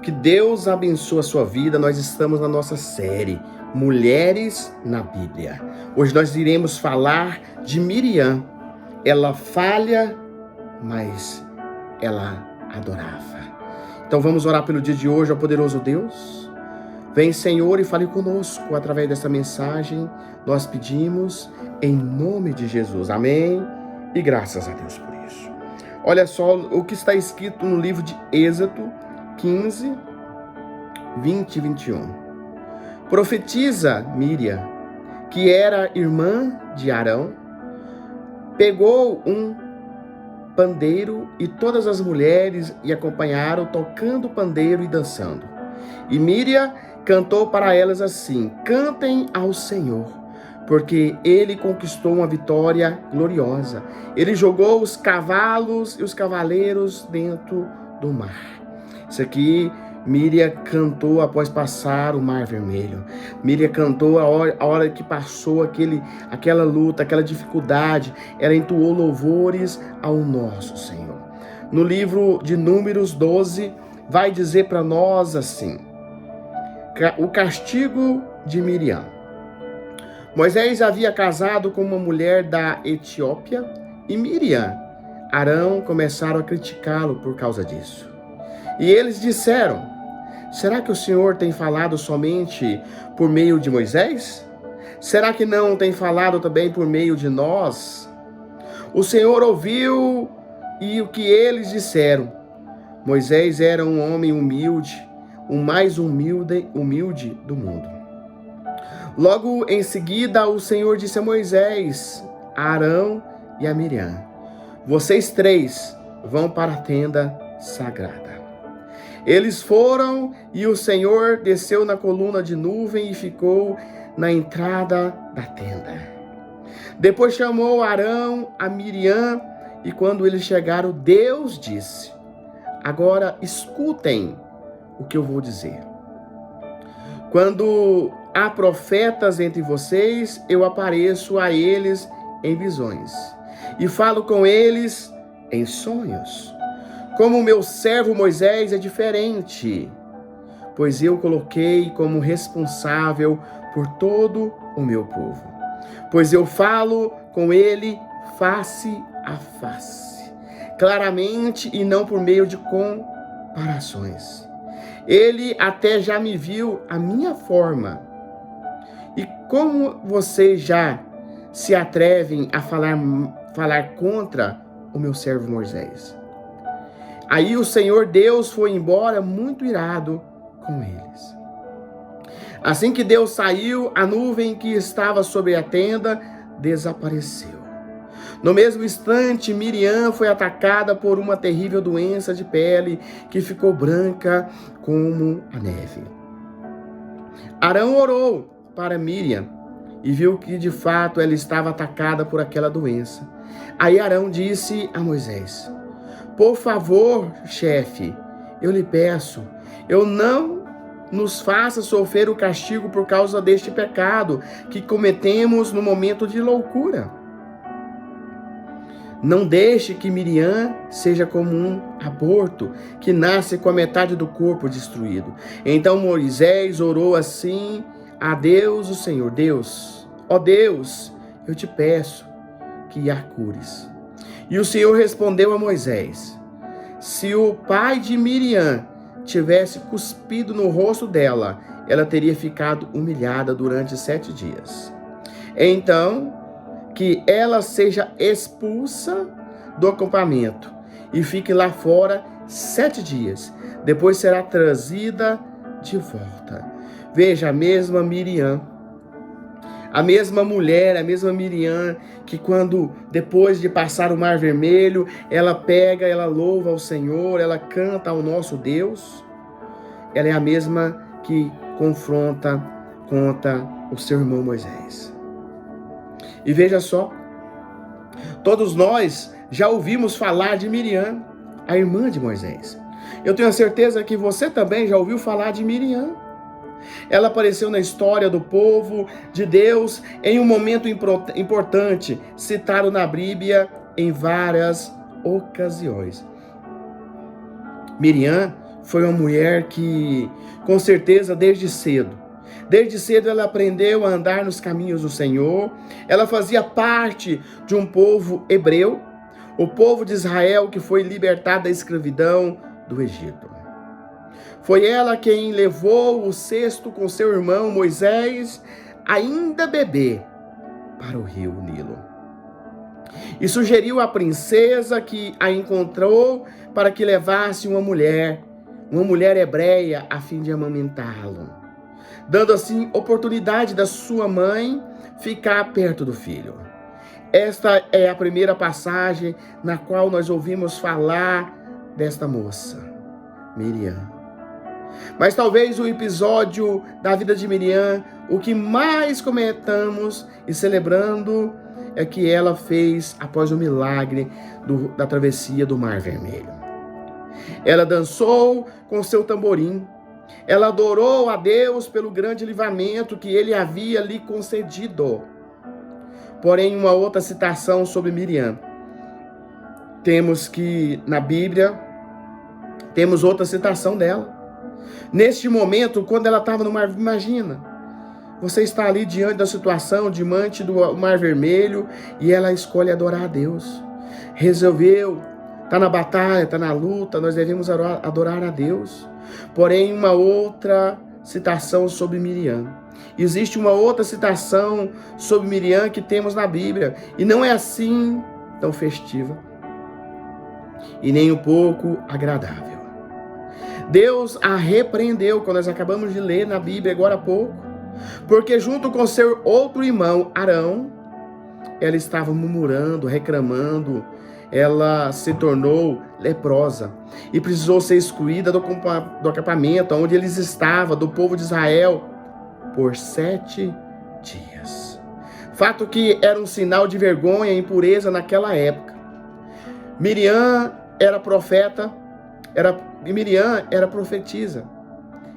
Que Deus abençoe a sua vida. Nós estamos na nossa série Mulheres na Bíblia. Hoje nós iremos falar de Miriam. Ela falha, mas ela adorava. Então vamos orar pelo dia de hoje ao poderoso Deus. Vem, Senhor, e fale conosco através dessa mensagem. Nós pedimos em nome de Jesus. Amém. E graças a Deus por isso. Olha só o que está escrito no livro de Êxodo 15, 20 e 21. Profetiza Miriam, que era irmã de Arão, pegou um pandeiro e todas as mulheres e acompanharam tocando pandeiro e dançando. E Miriam cantou para elas assim: cantem ao Senhor, porque ele conquistou uma vitória gloriosa. Ele jogou os cavalos e os cavaleiros dentro do mar. Isso aqui Miriam cantou após passar o Mar Vermelho. Miriam cantou a hora que passou aquela luta, aquela dificuldade. Ela entoou louvores ao nosso Senhor. No livro de Números 12, vai dizer para nós assim: o castigo de Miriam. Moisés havia casado com uma mulher da Etiópia e Miriam, Arão começaram a criticá-lo por causa disso. E eles disseram: será que o Senhor tem falado somente por meio de Moisés? Será que não tem falado também por meio de nós? O Senhor ouviu e o que eles disseram. Moisés era um homem humilde, o mais humilde do mundo. Logo em seguida, o Senhor disse a Moisés, a Arão e a Miriam: vocês três vão para a tenda sagrada. Eles foram e o Senhor desceu na coluna de nuvem e ficou na entrada da tenda. Depois chamou Arão, a Miriam, e quando eles chegaram, Deus disse: agora escutem o que eu vou dizer. Quando há profetas entre vocês, eu apareço a eles em visões e falo com eles em sonhos. Como o meu servo Moisés é diferente, pois eu coloquei como responsável por todo o meu povo. Pois eu falo com ele face a face, claramente e não por meio de comparações. Ele até já me viu a minha forma. E como vocês já se atrevem a falar contra o meu servo Moisés? Aí o Senhor Deus foi embora muito irado com eles. Assim que Deus saiu, a nuvem que estava sobre a tenda desapareceu. No mesmo instante, Miriam foi atacada por uma terrível doença de pele que ficou branca como a neve. Arão orou para Miriam e viu que de fato ela estava atacada por aquela doença. Aí Arão disse a Moisés: por favor, chefe, eu lhe peço, eu não nos faça sofrer o castigo por causa deste pecado que cometemos no momento de loucura. Não deixe que Miriam seja como um aborto que nasce com a metade do corpo destruído. Então Moisés orou assim a Deus, o Senhor: Deus, ó Deus, eu te peço que a cures. E o Senhor respondeu a Moisés: se o pai de Miriam tivesse cuspido no rosto dela, ela teria ficado humilhada durante 7 dias. Então, que ela seja expulsa do acampamento e fique lá fora 7 dias. Depois será trazida de volta. Veja, a mesma Miriam, a mesma mulher, a mesma Miriam, que depois de passar o Mar Vermelho, ela louva ao Senhor, ela canta ao nosso Deus. Ela é a mesma que confronta contra o seu irmão Moisés. E veja só, todos nós já ouvimos falar de Miriam, a irmã de Moisés. Eu tenho a certeza que você também já ouviu falar de Miriam. Ela apareceu na história do povo de Deus em um momento importante, citado na Bíblia em várias ocasiões. Miriam foi uma mulher que, com certeza, desde cedo ela aprendeu a andar nos caminhos do Senhor. Ela fazia parte de um povo hebreu, o povo de Israel que foi libertado da escravidão do Egito. Foi ela quem levou o cesto com seu irmão Moisés, ainda bebê, para o rio Nilo. E sugeriu à princesa que a encontrou para que levasse uma mulher hebreia, a fim de amamentá-lo, dando assim oportunidade da sua mãe ficar perto do filho. Esta é a primeira passagem na qual nós ouvimos falar desta moça, Miriam. Mas talvez o episódio da vida de Miriam, o que mais comentamos e celebrando, é que ela fez após o milagre da travessia do Mar Vermelho. Ela dançou com seu tamborim. Ela adorou a Deus pelo grande livramento que ele havia lhe concedido. Porém, uma outra citação sobre Miriam. Temos que, na Bíblia, temos outra citação dela. Neste momento, quando ela estava no mar, imagina, você está ali diante da situação, diante do Mar Vermelho, e ela escolhe adorar a Deus. Resolveu, está na batalha, está na luta, nós devemos adorar a Deus. Porém, uma outra citação sobre Miriam. Existe uma outra citação sobre Miriam que temos na Bíblia, e não é assim tão festiva, e nem um pouco agradável. Deus a repreendeu, quando nós acabamos de ler na Bíblia agora há pouco, porque junto com seu outro irmão, Arão, ela estava murmurando, reclamando, ela se tornou leprosa e precisou ser excluída do acampamento onde eles estavam, do povo de Israel, por 7 dias. Fato que era um sinal de vergonha e impureza naquela época. Miriam era profeta, Miriam era profetisa.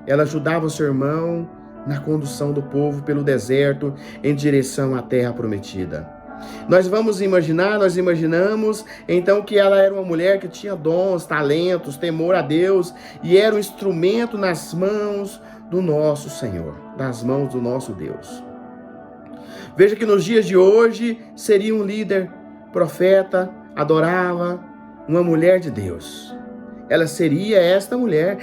Ela ajudava o seu irmão na condução do povo pelo deserto em direção à terra prometida. Nós imaginamos então que ela era uma mulher que tinha dons, talentos, temor a Deus e era um instrumento nas mãos do nosso Senhor, nas mãos do nosso Deus. Veja que nos dias de hoje seria um líder, profeta, adorava, uma mulher de Deus. Ela seria esta mulher,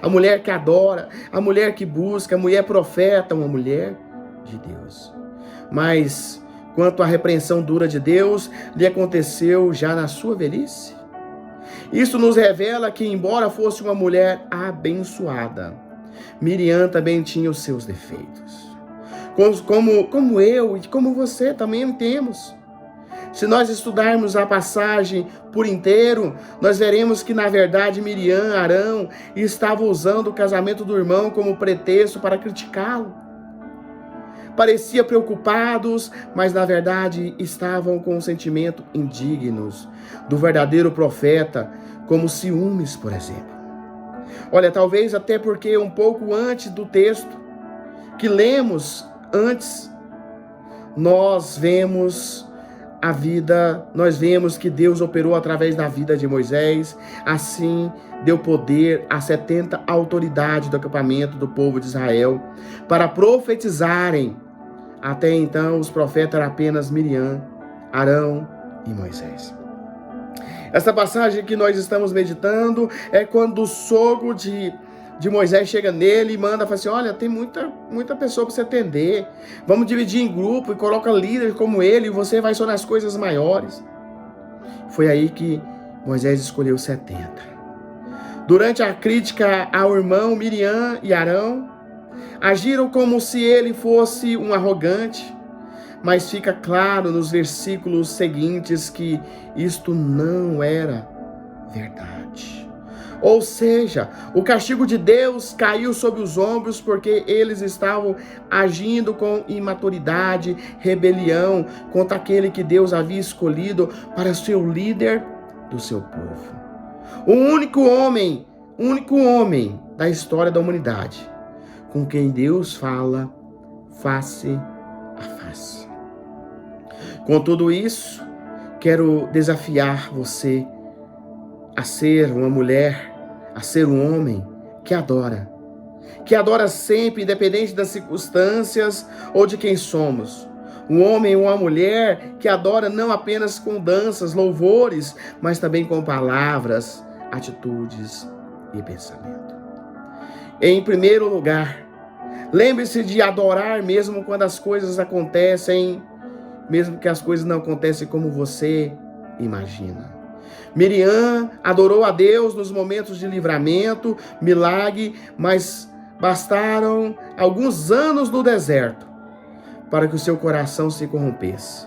a mulher que adora, a mulher que busca, a mulher profeta, uma mulher de Deus. Mas, quanto à repreensão dura de Deus, lhe aconteceu já na sua velhice. Isso nos revela que, embora fosse uma mulher abençoada, Miriam também tinha os seus defeitos. Como eu e como você também temos. Se nós estudarmos a passagem por inteiro, nós veremos que, na verdade, Miriam, Arão, estavam usando o casamento do irmão como pretexto para criticá-lo. Parecia preocupados, mas, na verdade, estavam com um sentimento indignos do verdadeiro profeta, como ciúmes, por exemplo. Olha, talvez até porque um pouco antes do texto que lemos antes, nós vemos que Deus operou através da vida de Moisés, assim deu poder a 70 autoridades do acampamento do povo de Israel para profetizarem. Até então os profetas eram apenas Miriam, Arão e Moisés. Essa passagem que nós estamos meditando é quando o sogro de Moisés chega nele e manda, fala assim, olha, tem muita pessoa para você atender, vamos dividir em grupo e coloca líder como ele e você vai só nas coisas maiores. Foi aí que Moisés escolheu 70. Durante a crítica ao irmão, Miriam e Arão agiram como se ele fosse um arrogante, mas fica claro nos versículos seguintes que isto não era verdade. Ou seja, o castigo de Deus caiu sobre os ombros porque eles estavam agindo com imaturidade, rebelião contra aquele que Deus havia escolhido para ser o líder do seu povo. O único homem da história da humanidade com quem Deus fala face a face. Com tudo isso, quero desafiar você a ser uma mulher a ser um homem que adora sempre, independente das circunstâncias ou de quem somos. Um homem ou uma mulher que adora não apenas com danças, louvores, mas também com palavras, atitudes e pensamento. Em primeiro lugar, lembre-se de adorar mesmo quando as coisas acontecem, mesmo que as coisas não acontecem como você imagina. Miriam adorou a Deus nos momentos de livramento, milagre, mas bastaram alguns anos no deserto para que o seu coração se corrompesse.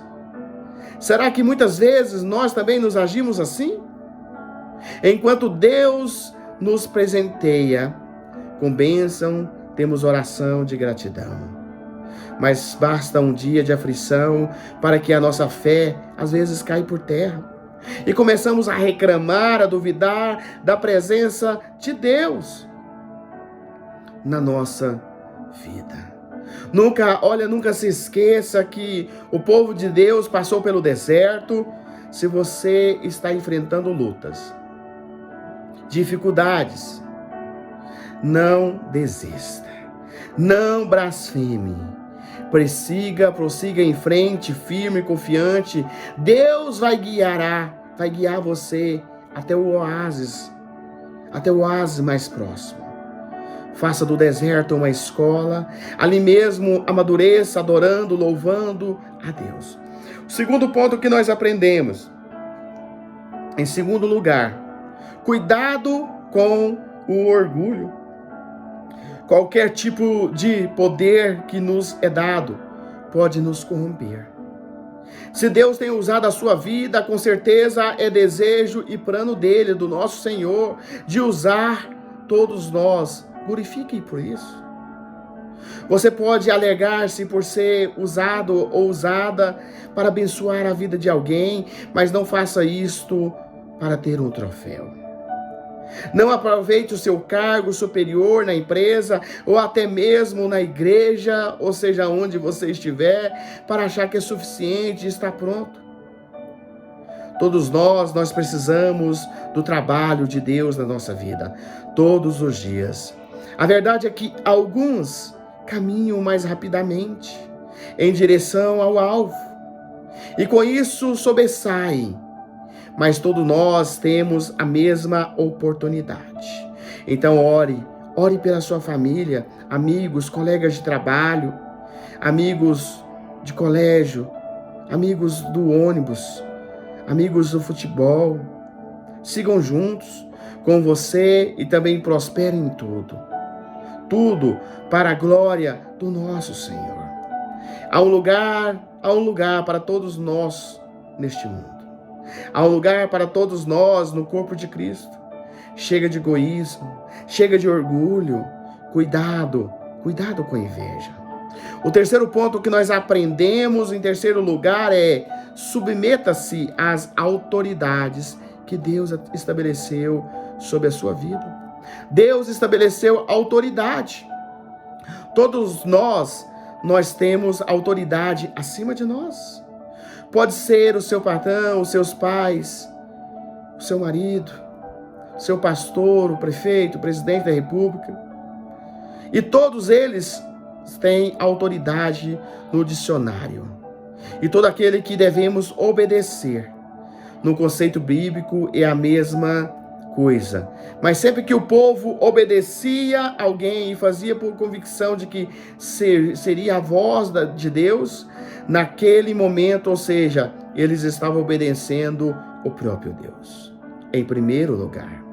Será que muitas vezes nós também nos agimos assim? Enquanto Deus nos presenteia com bênção, temos oração de gratidão. Mas basta um dia de aflição para que a nossa fé às vezes caia por terra. E começamos a reclamar, a duvidar da presença de Deus na nossa vida. Nunca se esqueça que o povo de Deus passou pelo deserto. Se você está enfrentando lutas, dificuldades, não desista, não blasfeme. Prossiga em frente, firme e confiante. Deus vai guiar você até o oásis mais próximo. Faça do deserto uma escola, ali mesmo amadureça, adorando, louvando a Deus. O segundo ponto que nós aprendemos, em segundo lugar, cuidado com o orgulho. Qualquer tipo de poder que nos é dado pode nos corromper. Se Deus tem usado a sua vida, com certeza é desejo e plano dele, do nosso Senhor, de usar todos nós. Glorifique por isso. Você pode alegar-se por ser usado ou usada para abençoar a vida de alguém, mas não faça isto para ter um troféu. Não aproveite o seu cargo superior na empresa ou até mesmo na igreja, ou seja, onde você estiver, para achar que é suficiente e está pronto. Todos nós precisamos do trabalho de Deus na nossa vida, todos os dias. A verdade é que alguns caminham mais rapidamente em direção ao alvo e com isso sobressaem. Mas todos nós temos a mesma oportunidade. Então ore pela sua família, amigos, colegas de trabalho, amigos de colégio, amigos do ônibus, amigos do futebol. Sigam juntos com você e também prosperem em tudo. Tudo para a glória do nosso Senhor. Há um lugar para todos nós neste mundo. Há um lugar para todos nós no corpo de Cristo. Chega de egoísmo, chega de orgulho. Cuidado com a inveja. O terceiro ponto que nós aprendemos em terceiro lugar é: submeta-se às autoridades que Deus estabeleceu sobre a sua vida. Deus estabeleceu autoridade. Todos nós temos autoridade acima de nós. Pode ser o seu patrão, os seus pais, o seu marido, o seu pastor, o prefeito, o presidente da república. E todos eles têm autoridade no dicionário. E todo aquele que devemos obedecer. No conceito bíblico é a mesma coisa. Mas sempre que o povo obedecia a alguém e fazia por convicção de que seria a voz de Deus, naquele momento, ou seja, eles estavam obedecendo o próprio Deus, em primeiro lugar.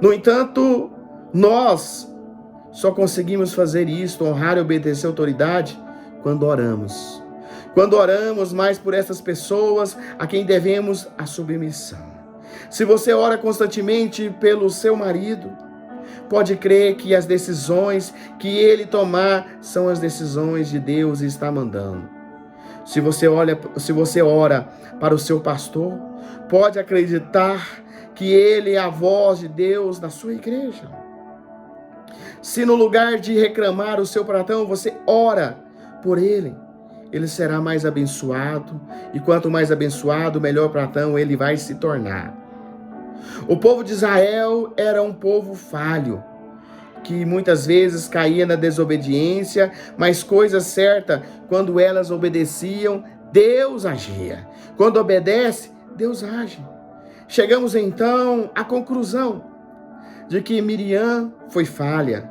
No entanto, nós só conseguimos fazer isto, honrar e obedecer a autoridade, quando oramos. Quando oramos mais por essas pessoas a quem devemos a submissão. Se você ora constantemente pelo seu marido, pode crer que as decisões que ele tomar são as decisões de Deus e está mandando. Se você ora para o seu pastor, pode acreditar que ele é a voz de Deus na sua igreja. Se no lugar de reclamar o seu patrão, você ora por ele será mais abençoado. E quanto mais abençoado, melhor patrão ele vai se tornar. O povo de Israel era um povo falho, que muitas vezes caía na desobediência, mas coisa certa, quando elas obedeciam, Deus agia. Quando obedece, Deus age. Chegamos então à conclusão de que Miriam foi falha,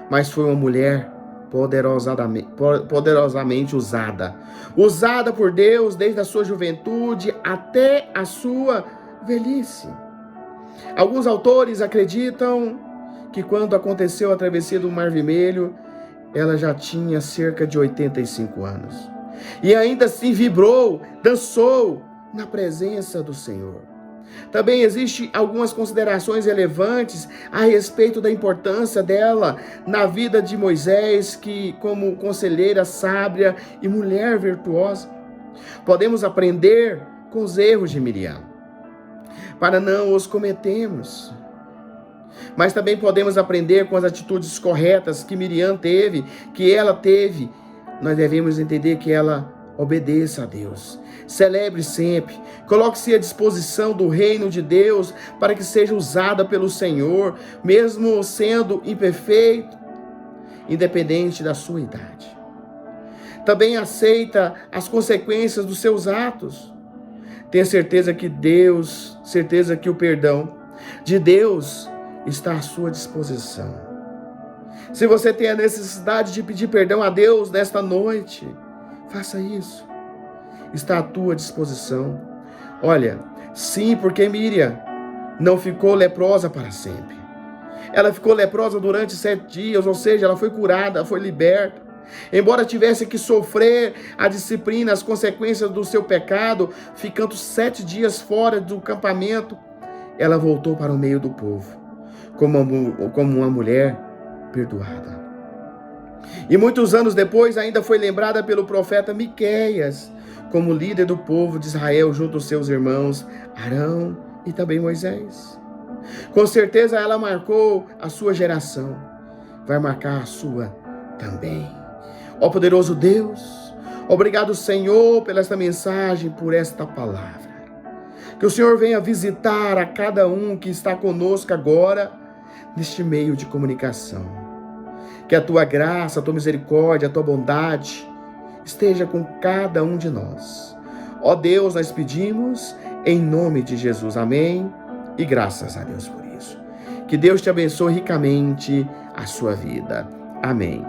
mas foi uma mulher poderosamente usada por Deus desde a sua juventude até a sua velhice. Alguns autores acreditam que quando aconteceu a travessia do Mar Vermelho, ela já tinha cerca de 85 anos. E ainda assim vibrou, dançou na presença do Senhor. Também existem algumas considerações relevantes a respeito da importância dela na vida de Moisés, que como conselheira sábia e mulher virtuosa. Podemos aprender com os erros de Miriam, para não os cometermos. Mas também podemos aprender com as atitudes corretas que Miriam teve, que ela teve. Nós devemos entender que ela obedeça a Deus. Celebre sempre. Coloque-se à disposição do reino de Deus para que seja usada pelo Senhor, mesmo sendo imperfeito, independente da sua idade. Também aceita as consequências dos seus atos. Tenha certeza que o perdão de Deus está à sua disposição. Se você tem a necessidade de pedir perdão a Deus nesta noite, faça isso. Está à tua disposição. Olha, sim, porque Miriam não ficou leprosa para sempre. Ela ficou leprosa durante 7 dias, ou seja, ela foi curada, foi liberta. Embora tivesse que sofrer a disciplina, as consequências do seu pecado, ficando 7 dias fora do campamento, ela voltou para o meio do povo, como uma mulher perdoada. E muitos anos depois ainda foi lembrada pelo profeta Miqueias como líder do povo de Israel junto aos seus irmãos Arão e também Moisés. Com certeza ela marcou a sua geração, vai marcar a sua também. Ó poderoso Deus, obrigado, Senhor, pela esta mensagem, por esta palavra. Que o Senhor venha visitar a cada um que está conosco agora neste meio de comunicação. Que a tua graça, a tua misericórdia, a tua bondade esteja com cada um de nós. Ó Deus, nós pedimos em nome de Jesus. Amém. E graças a Deus por isso. Que Deus te abençoe ricamente a sua vida. Amém.